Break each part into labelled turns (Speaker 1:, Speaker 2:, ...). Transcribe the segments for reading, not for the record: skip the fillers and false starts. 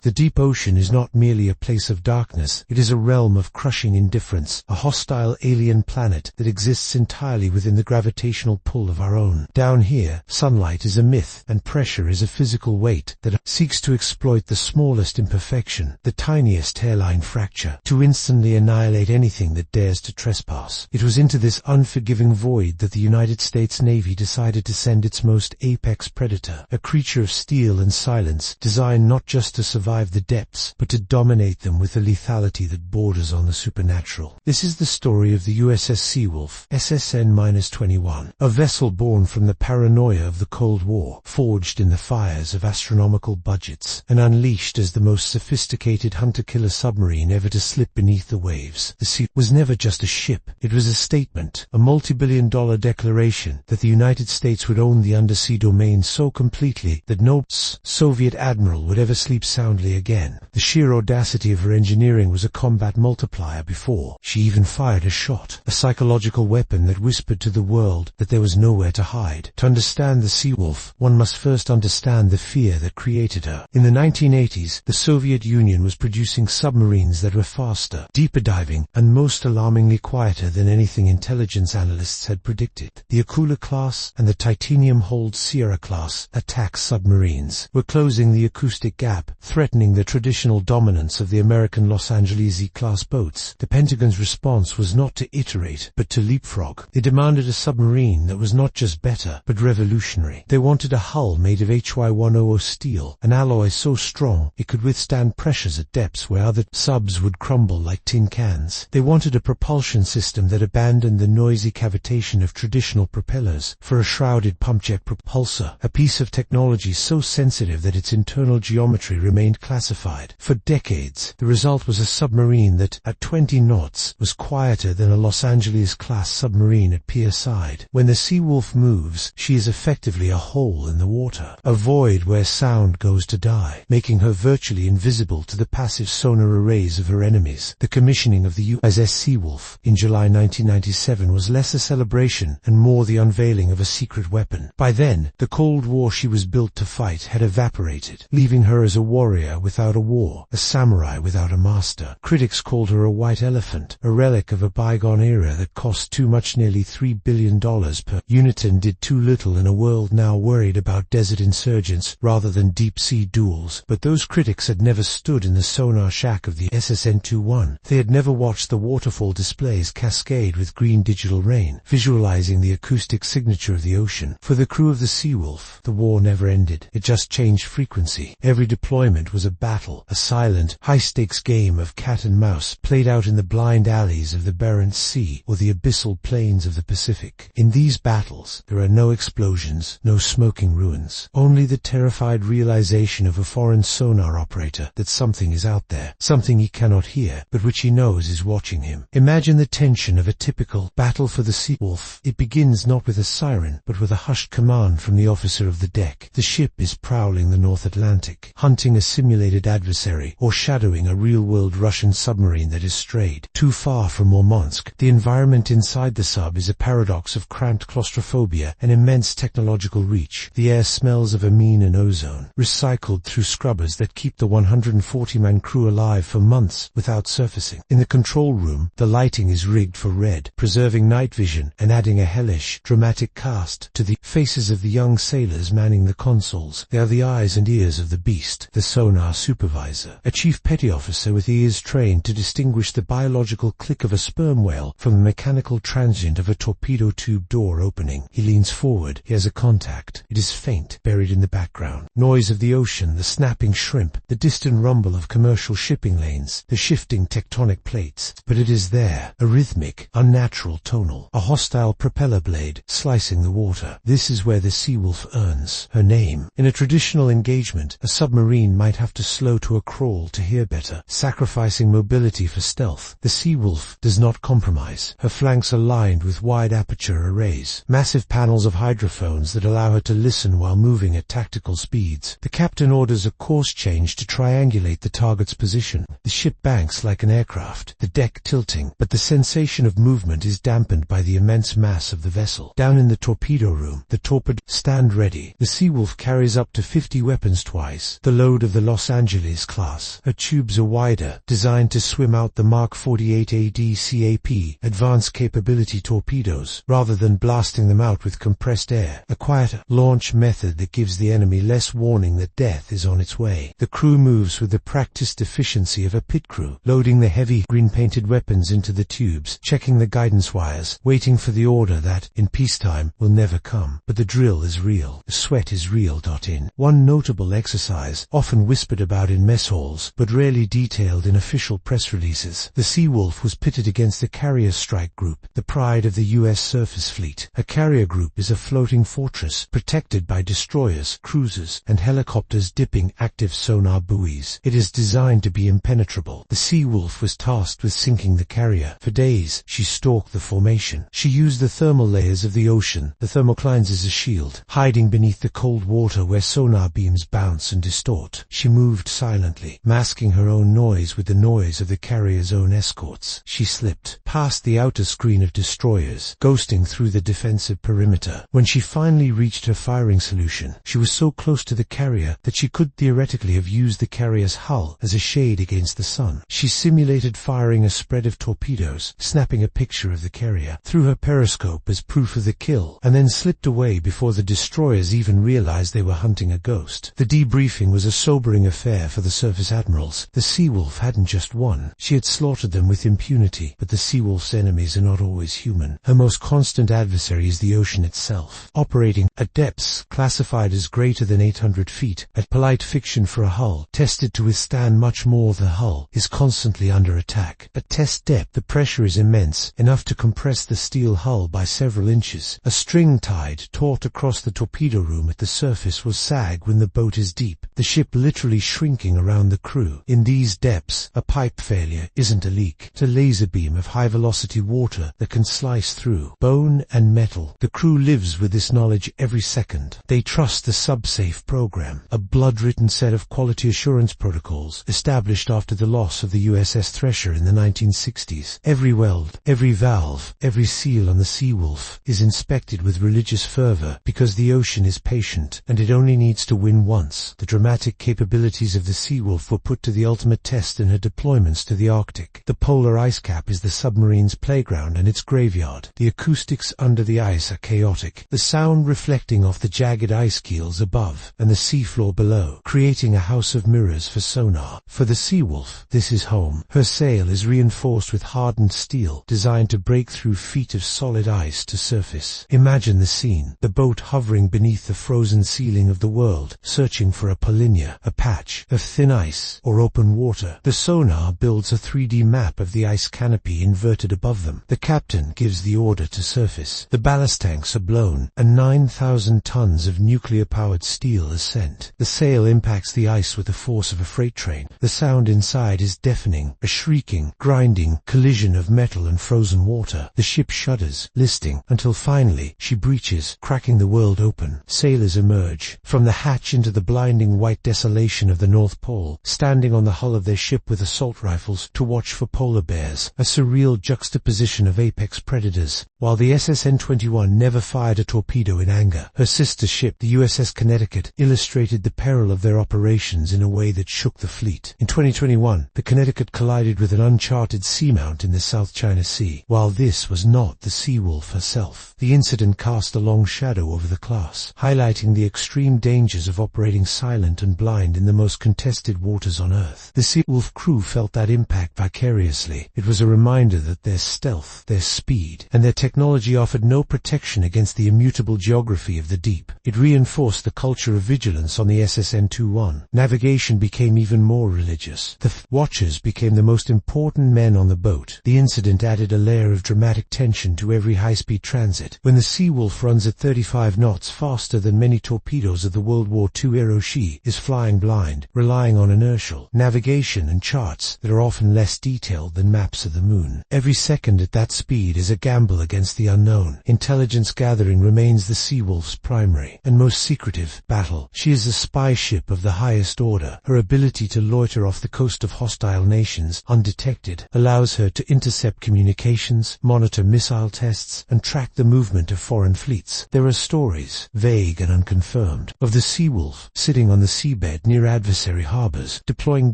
Speaker 1: The deep ocean is not merely a place of darkness, it is a realm of crushing indifference, a hostile alien planet that exists entirely within the gravitational pull of our own. Down here, sunlight is a myth, and pressure is a physical weight that seeks to exploit the smallest imperfection, the tiniest hairline fracture, to instantly annihilate anything that dares to trespass. It was into this unforgiving void that the United States Navy decided to send its most apex predator, a creature of steel and silence, designed not just to survive the depths, but to dominate them with a lethality that borders on the supernatural. This is the story of the USS Seawolf SSN-21, a vessel born from the paranoia of the Cold War, forged in the fires of astronomical budgets, and unleashed as the most sophisticated hunter-killer submarine ever to slip beneath the waves. The Sea was never just a ship, it was a statement, a multi-billion-dollar declaration that the United States would own the undersea domain so completely that no Soviet admiral would ever sleep soundly again. The sheer audacity of her engineering was a combat multiplier before she even fired a shot, a psychological weapon that whispered to the world that there was nowhere to hide. To understand the Seawolf, one must first understand the fear that created her. In the 1980s, the Soviet Union was producing submarines that were faster, deeper diving, and most alarmingly quieter than anything intelligence analysts had predicted. The Akula class and the titanium-hulled Sierra class attack submarines were closing the acoustic gap, threatening the traditional dominance of the American Los Angeles-class boats. The Pentagon's response was not to iterate, but to leapfrog. They demanded a submarine that was not just better, but revolutionary. They wanted a hull made of HY-100 steel, an alloy so strong it could withstand pressures at depths where other subs would crumble like tin cans. They wanted a propulsion system that abandoned the noisy cavitation of traditional propellers for a shrouded pumpjet propulsor, a piece of technology so sensitive that its internal geometry remained classified. For decades, the result was a submarine that, at 20 knots, was quieter than a Los Angeles-class submarine at pier side. When the Seawolf moves, she is effectively a hole in the water, a void where sound goes to die, making her virtually invisible to the passive sonar arrays of her enemies. The commissioning of the USS Seawolf in July 1997 was less a celebration and more the unveiling of a secret weapon. By then, the Cold War she was built to fight had evaporated, leaving her as a warrior without a war, a samurai without a master. Critics called her a white elephant, a relic of a bygone era that cost too much, nearly $3 billion per unit, and did too little in a world now worried about desert insurgents rather than deep-sea duels. But those critics had never stood in the sonar shack of the SSN-21. They had never watched the waterfall displays cascade with green digital rain, visualizing the acoustic signature of the ocean. For the crew of the Seawolf, the war never ended. It just changed frequency. Every deployment was a battle, a silent, high-stakes game of cat and mouse played out in the blind alleys of the Barents Sea or the abyssal plains of the Pacific. In these battles, there are no explosions, no smoking ruins, only the terrified realization of a foreign sonar operator that something is out there, something he cannot hear, but which he knows is watching him. Imagine the tension of a typical battle for the Seawolf. It begins not with a siren, but with a hushed command from the officer of the deck. The ship is prowling the North Atlantic, hunting a simulated adversary, or shadowing a real-world Russian submarine that has strayed too far from Murmansk. The environment inside the sub is a paradox of cramped claustrophobia and immense technological reach. The air smells of amine and ozone, recycled through scrubbers that keep the 140-man crew alive for months without surfacing. In the control room, the lighting is rigged for red, preserving night vision and adding a hellish, dramatic cast to the faces of the young sailors manning the consoles. They are the eyes and ears of the beast, the sonar supervisor, a chief petty officer with ears trained to distinguish the biological click of a sperm whale from the mechanical transient of a torpedo tube door opening. He leans forward. He has a contact. It is faint, buried in the background. Noise of the ocean, the snapping shrimp, the distant rumble of commercial shipping lanes, the shifting tectonic plates. But it is there, a rhythmic, unnatural tonal, a hostile propeller blade slicing the water. This is where the Seawolf earns her name. In a traditional engagement, a submarine might have to slow to a crawl to hear better, sacrificing mobility for stealth. The Seawolf does not compromise. Her flanks are lined with wide aperture arrays, massive panels of hydrophones that allow her to listen while moving at tactical speeds. The captain orders a course change to triangulate the target's position. The ship banks like an aircraft, the deck tilting, but the sensation of movement is dampened by the immense mass of the vessel. Down in the torpedo room, the torpedo stand ready. The Seawolf carries up to 50 weapons twice the load of the Los Angeles class. Her tubes are wider, designed to swim out the Mark 48 ADCAP advanced capability torpedoes, rather than blasting them out with compressed air, a quieter launch method that gives the enemy less warning that death is on its way. The crew moves with the practiced efficiency of a pit crew, loading the heavy green-painted weapons into the tubes, checking the guidance wires, waiting for the order that, in peacetime, will never come. But the drill is real. The sweat is real. In one notable exercise, often whispered about in mess halls, but rarely detailed in official press releases, the Seawolf was pitted against the Carrier Strike Group, the pride of the U.S. surface fleet. A carrier group is a floating fortress, protected by destroyers, cruisers, and helicopters dipping active sonar buoys. It is designed to be impenetrable. The Seawolf was tasked with sinking the carrier. For days, she stalked the formation. She used the thermal layers of the ocean, the thermoclines as a shield, hiding beneath the cold water where sonar beams bounce and distort. She moved silently, masking her own noise with the noise of the carrier's own escorts. She slipped past the outer screen of destroyers, ghosting through the defensive perimeter. When she finally reached her firing solution, she was so close to the carrier that she could theoretically have used the carrier's hull as a shade against the sun. She simulated firing a spread of torpedoes, snapping a picture of the carrier through her periscope as proof of the kill, and then slipped away before the destroyers even realized they were hunting a ghost. The debriefing was a sobering affair for the surface admirals. The Seawolf hadn't just won. She had slaughtered them with impunity, but the Seawolf's enemies are not always human. Her most constant adversary is the ocean itself. Operating at depths classified as greater than 800 feet, at polite fiction for a hull tested to withstand much more, the hull is constantly under attack. At test depth, the pressure is immense, enough to compress the steel hull by several inches. A string tied taut across the torpedo room at the surface will sag when the boat is deep, the ship literally shrinking around the crew. In these depths, a pipe failure isn't a leak. It's a laser beam of high-velocity water that can slice through bone and metal. The crew lives with this knowledge every second. They trust the SubSafe program, a blood-written set of quality assurance protocols established after the loss of the USS Thresher in the 1960s. Every weld, every valve, every seal on the Seawolf is inspected with religious fervor because the ocean is patient, and it only needs to win once. The dramatic capabilities of the Seawolf were put to the ultimate test in her deployments to the Arctic. The polar ice cap is the submarine's playground and its graveyard. The acoustics under the ice are chaotic, the sound reflecting off the jagged ice keels above and the seafloor below, creating a house of mirrors for sonar. For the Seawolf, this is home. Her sail is reinforced with hardened steel, designed to break through feet of solid ice to surface. Imagine the scene, the boat hovering beneath the frozen ceiling of the world, searching for a polynya, a patch of thin ice, or open water. The sonar builds a 3D map of the ice canopy inverted above them. The captain gives the order to surface. The ballast tanks are blown, and 9,000 tons of nuclear-powered steel is sent. The sail impacts the ice with the force of a freight train. The sound inside is deafening, a shrieking, grinding collision of metal and frozen water. The ship shudders, listing, until finally she breaches, cracking the world open. Sailors emerge from the hatch into the blinding white desolation of the North Pole, standing on the hull of their ship with assault rifles to watch for polar bears, a surreal juxtaposition of apex predators. While the SSN-21 never fired a torpedo in anger, her sister ship, the USS Connecticut, illustrated the peril of their operations in a way that shook the fleet. In 2021, the Connecticut collided with an uncharted seamount in the South China Sea. While this was not the Seawolf herself, the incident cast a long shadow over the class, highlighting the extreme dangers of operating silent and blind in the most contested waters on Earth. The Seawolf crew felt that impact vicariously. It was a reminder that their stealth, their speed, and their technology offered no protection against the immutable geography of the deep. It reinforced the culture of vigilance on the SSN-21. Navigation became even more religious. The watchers became the most important men on the boat. The incident added a layer of dramatic tension to every high-speed transit. When the Seawolf runs at 35 knots faster than many torpedoes of the World War II era, she is flying blind, relying on inertial navigation and charts that are often less detailed than maps of the moon. Every second at that speed is a gamble against the unknown. Intelligence gathering remains the Seawolf's primary and most secretive battle. She is a spy ship of the highest order. Her ability to loiter off the coast of hostile nations undetected allows her to intercept communications, monitor missile tests, and track the movement of foreign fleets. There are stories, vague and unconfirmed, of the Seawolf sitting on the seabed near near adversary harbors, deploying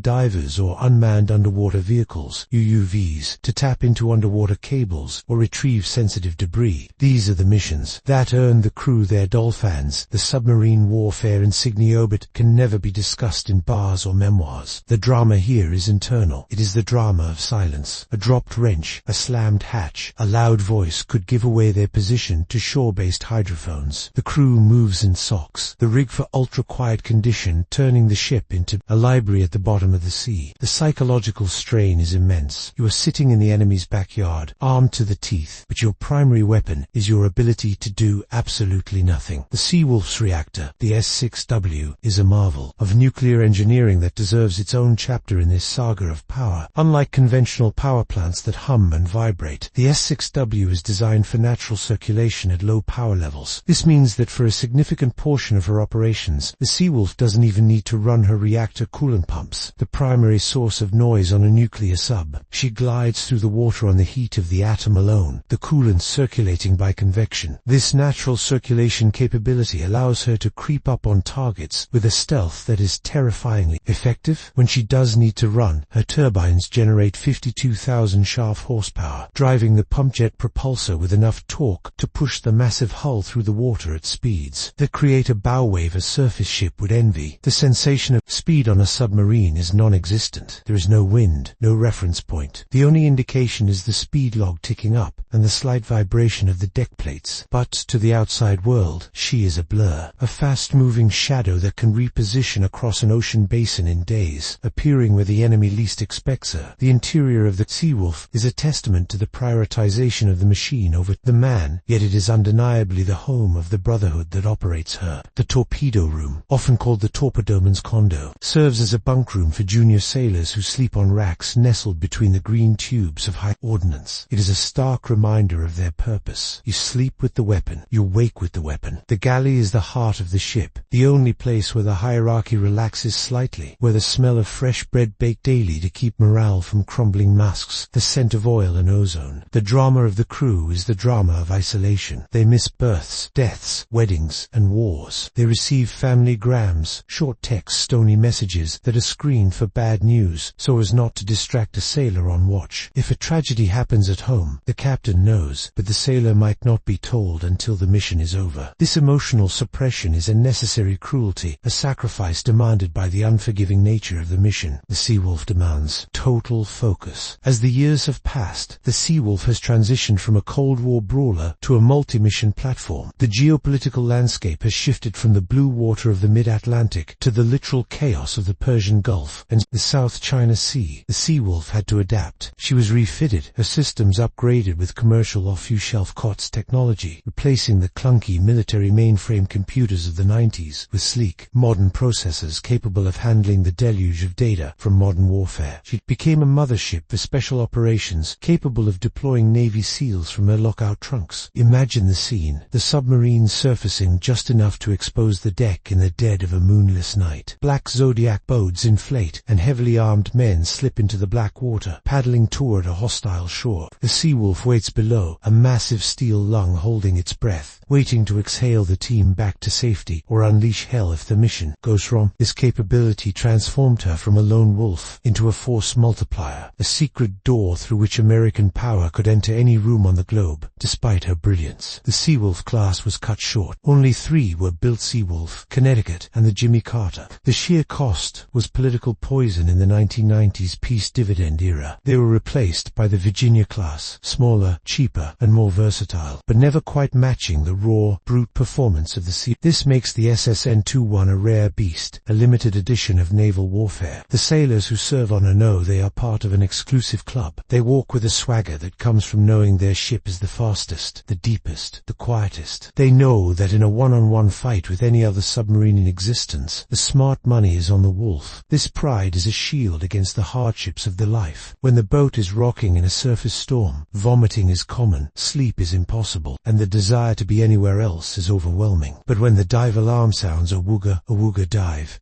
Speaker 1: divers or unmanned underwater vehicles, UUVs, to tap into underwater cables or retrieve sensitive debris. These are the missions that earn the crew their dolphins. The submarine warfare insignia obit can never be discussed in bars or memoirs. The drama here is internal. It is the drama of silence. A dropped wrench, a slammed hatch, a loud voice could give away their position to shore-based hydrophones. The crew moves in socks, the rig for ultra-quiet condition, turning the ship into a library at the bottom of the sea. The psychological strain is immense. You are sitting in the enemy's backyard, armed to the teeth, but your primary weapon is your ability to do absolutely nothing. The Seawolf's reactor, the S6W, is a marvel of nuclear engineering that deserves its own chapter in this saga of power. Unlike conventional power plants that hum and vibrate, the S6W is designed for natural circulation at low power levels. This means that for a significant portion of her operations, the Seawolf doesn't even need to run her reactor coolant pumps, the primary source of noise on a nuclear sub. She glides through the water on the heat of the atom alone, the coolant circulating by convection. This natural circulation capability allows her to creep up on targets with a stealth that is terrifyingly effective. When she does need to run, her turbines generate 52,000 shaft horsepower, driving the pumpjet propulsor with enough torque to push the massive hull through the water at speeds that create a bow wave a surface ship would envy. The sensation of speed on a submarine is non-existent. There is no wind, no reference point. The only indication is the speed log ticking up and the slight vibration of the deck plates. But to the outside world, she is a blur, a fast-moving shadow that can reposition across an ocean basin in days, appearing where the enemy least expects her. The interior of the Seawolf is a testament to the prioritization of the machine over the man, yet it is undeniably the home of the brotherhood that operates her. The torpedo room, often called the torpedoman's condo, serves as a bunk room for junior sailors who sleep on racks nestled between the green tubes of high ordnance. It is a stark reminder of their purpose. You sleep with the weapon, you wake with the weapon. The galley is the heart of the ship, the only place where the hierarchy relaxes slightly, where the smell of fresh bread baked daily to keep morale from crumbling masks the scent of oil and ozone. The drama of the crew is the drama of isolation. They miss births, deaths, weddings, and wars. They receive family grams, short texts, stony messages that are screened for bad news so as not to distract a sailor on watch. If a tragedy happens at home, the captain knows, but the sailor might not be told until the mission is over. This emotional suppression is a necessary cruelty, a sacrifice demanded by the unforgiving nature of the mission. The Seawolf demands total focus. As the years have passed, the Seawolf has transitioned from a Cold War brawler to a multi-mission platform. The geopolitical landscape has shifted from the blue water of the mid-Atlantic to the literal chaos of the Persian Gulf and the South China Sea. The Seawolf had to adapt. She was refitted, her systems upgraded with commercial off-the-shelf COTS technology, replacing the clunky military mainframe computers of the 90s with sleek, modern processors capable of handling the deluge of data from modern warfare. She became a mothership for special operations, capable of deploying Navy SEALs from her lockout trunks. Imagine the scene, the submarine surfacing just enough to expose the deck in the dead of a moonless night. Black Zodiac boats inflate, and heavily armed men slip into the black water, paddling toward a hostile shore. The Seawolf waits below, a massive steel lung holding its breath, waiting to exhale the team back to safety or unleash hell if the mission goes wrong. This capability transformed her from a lone wolf into a force multiplier, a secret door through which American power could enter any room on the globe. Despite her brilliance, the Seawolf class was cut short. Only 3 were built: Seawolf, Connecticut, and the Jimmy Carter. The sheer cost was political poison in the 1990s peace dividend era. They were replaced by the Virginia class, smaller, cheaper, and more versatile, but never quite matching the raw, brute performance of the Sea. This makes the SSN-21 a rare beast, a limited edition of naval warfare. The sailors who serve on her know they are part of an exclusive club. They walk with a swagger that comes from knowing their ship is the fastest, the deepest, the quietest. They know that in a one-on-one fight with any other submarine in existence, the smart money is on the Wolf. This pride is a shield against the hardships of the life. When the boat is rocking in a surface storm, vomiting is common, sleep is impossible, and the desire to be anywhere else is overwhelming. But when the dive alarm sounds awooga,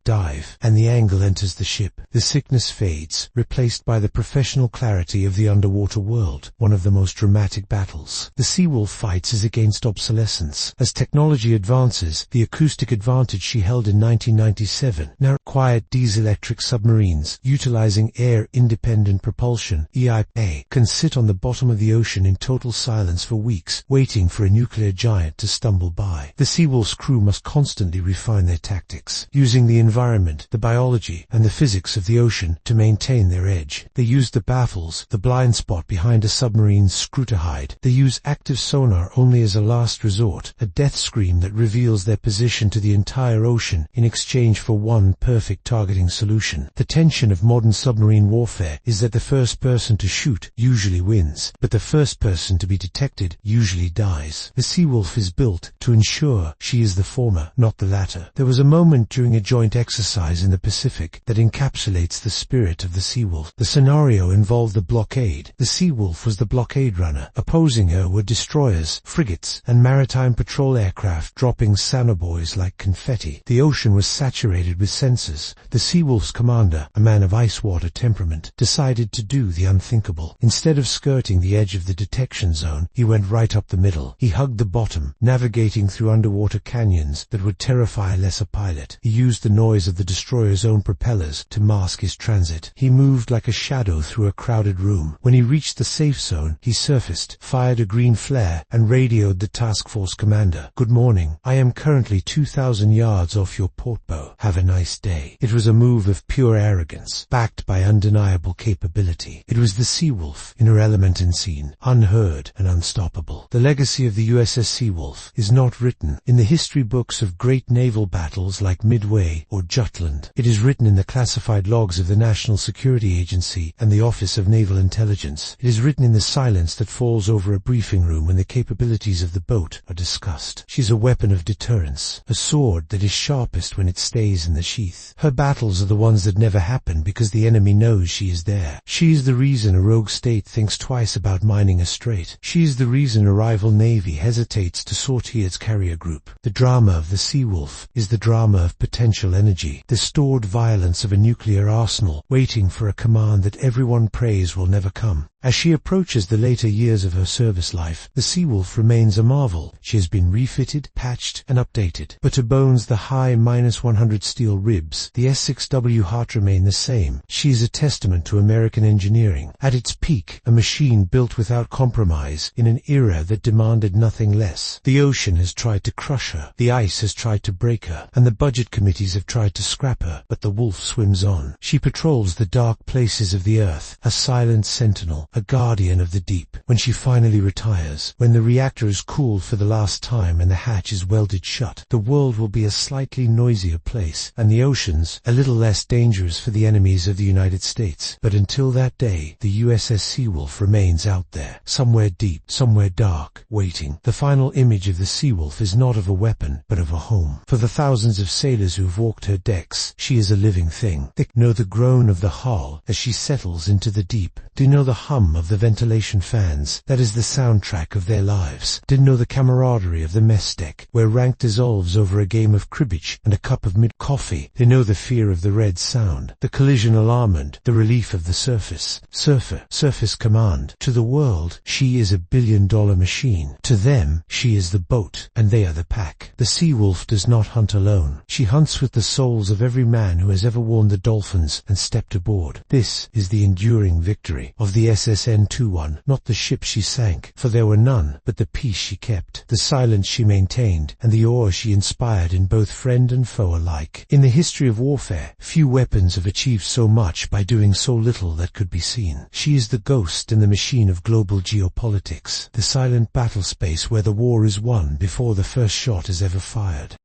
Speaker 1: dive, and the angle enters the ship, the sickness fades, replaced by the professional clarity of the underwater world. One of the most dramatic battles the Seawolf fights is against obsolescence. As technology advances, the acoustic advantage she held in 1997 7. Now, quiet diesel-electric submarines, utilizing air-independent propulsion (EIA), can sit on the bottom of the ocean in total silence for weeks, waiting for a nuclear giant to stumble by. The Seawolf's crew must constantly refine their tactics, using the environment, the biology, and the physics of the ocean to maintain their edge. They use the baffles, the blind spot behind a submarine's screw to hide. They use active sonar only as a last resort, a death scream that reveals their position to the entire ocean in exchange for one perfect targeting solution. The tension of modern submarine warfare is that the first person to shoot usually wins, but the first person to be detected usually dies. The Seawolf is built to ensure she is the former, not the latter. There was a moment during a joint exercise in the Pacific that encapsulates the spirit of the Seawolf. The scenario involved the blockade. The Seawolf was the blockade runner. Opposing her were destroyers, frigates, and maritime patrol aircraft dropping sonobuoys like confetti. The ocean was saturated with sensors. The Seawolf's commander, a man of ice-water temperament, decided to do the unthinkable. Instead of skirting the edge of the detection zone, he went right up the middle. He hugged the bottom, navigating through underwater canyons that would terrify a lesser pilot. He used the noise of the destroyer's own propellers to mask his transit. He moved like a shadow through a crowded room. When he reached the safe zone, he surfaced, fired a green flare, and radioed the task force commander. "Good morning. I am currently 2,000 yards off your port bow. Have a nice day." It was a move of pure arrogance, backed by undeniable capability. It was the Seawolf, in her element and scene, unheard and unstoppable. The legacy of the USS Seawolf is not written in the history books of great naval battles like Midway or Jutland. It is written in the classified logs of the National Security Agency and the Office of Naval Intelligence. It is written in the silence that falls over a briefing room when the capabilities of the boat are discussed. She's a weapon of deterrence, a sword that is sharpest when it stays in the sheath. Her battles are the ones that never happen because the enemy knows she is there. She is the reason a rogue state thinks twice about mining a strait. She is the reason a rival navy hesitates to sortie its carrier group. The drama of the Seawolf is the drama of potential energy, the stored violence of a nuclear arsenal waiting for a command that everyone prays will never come. As she approaches the later years of her service life, the Seawolf remains a marvel. She has been refitted, patched, and updated. But to bones, the high -100 steel ribs, the S6W heart remain the same. She is a testament to American engineering. At its peak, a machine built without compromise in an era that demanded nothing less. The ocean has tried to crush her, the ice has tried to break her, and the budget committees have tried to scrap her, but the wolf swims on. She patrols the dark places of the earth, a silent sentinel, a guardian of the deep. When she finally retires, when the reactor is cooled for the last time and the hatch is welded shut, the world will be a slightly noisier place, and the oceans a little less dangerous for the enemies of the United States. But until that day, the USS Seawolf remains out there, somewhere deep, somewhere dark, waiting. The final image of the Seawolf is not of a weapon, but of a home. For the thousands of sailors who have walked her decks, she is a living thing. They know the groan of the hull as she settles into the deep. They know the hum of the ventilation fans. That is the soundtrack of their lives. They know the camaraderie of the mess deck, where rank dissolves over a game of cribbage and a cup of mid-coffee. They know the fear of the red sound, the collision alarmment, the relief of the surface. Surface command. To the world, she is a billion-dollar machine. To them, she is the boat, and they are the pack. The Seawolf does not hunt alone. She hunts with the souls of every man who has ever worn the dolphins and stepped aboard. This is the enduring victory of the SSN-21, not the ship she sank, for there were none, but the peace she kept, the silence she maintained, and the awe she inspired in both friend and foe alike. In the history of warfare, few weapons have achieved so much by doing so little that could be seen. She is the ghost in the machine of global geopolitics, the silent battle space where the war is won before the first shot is ever fired.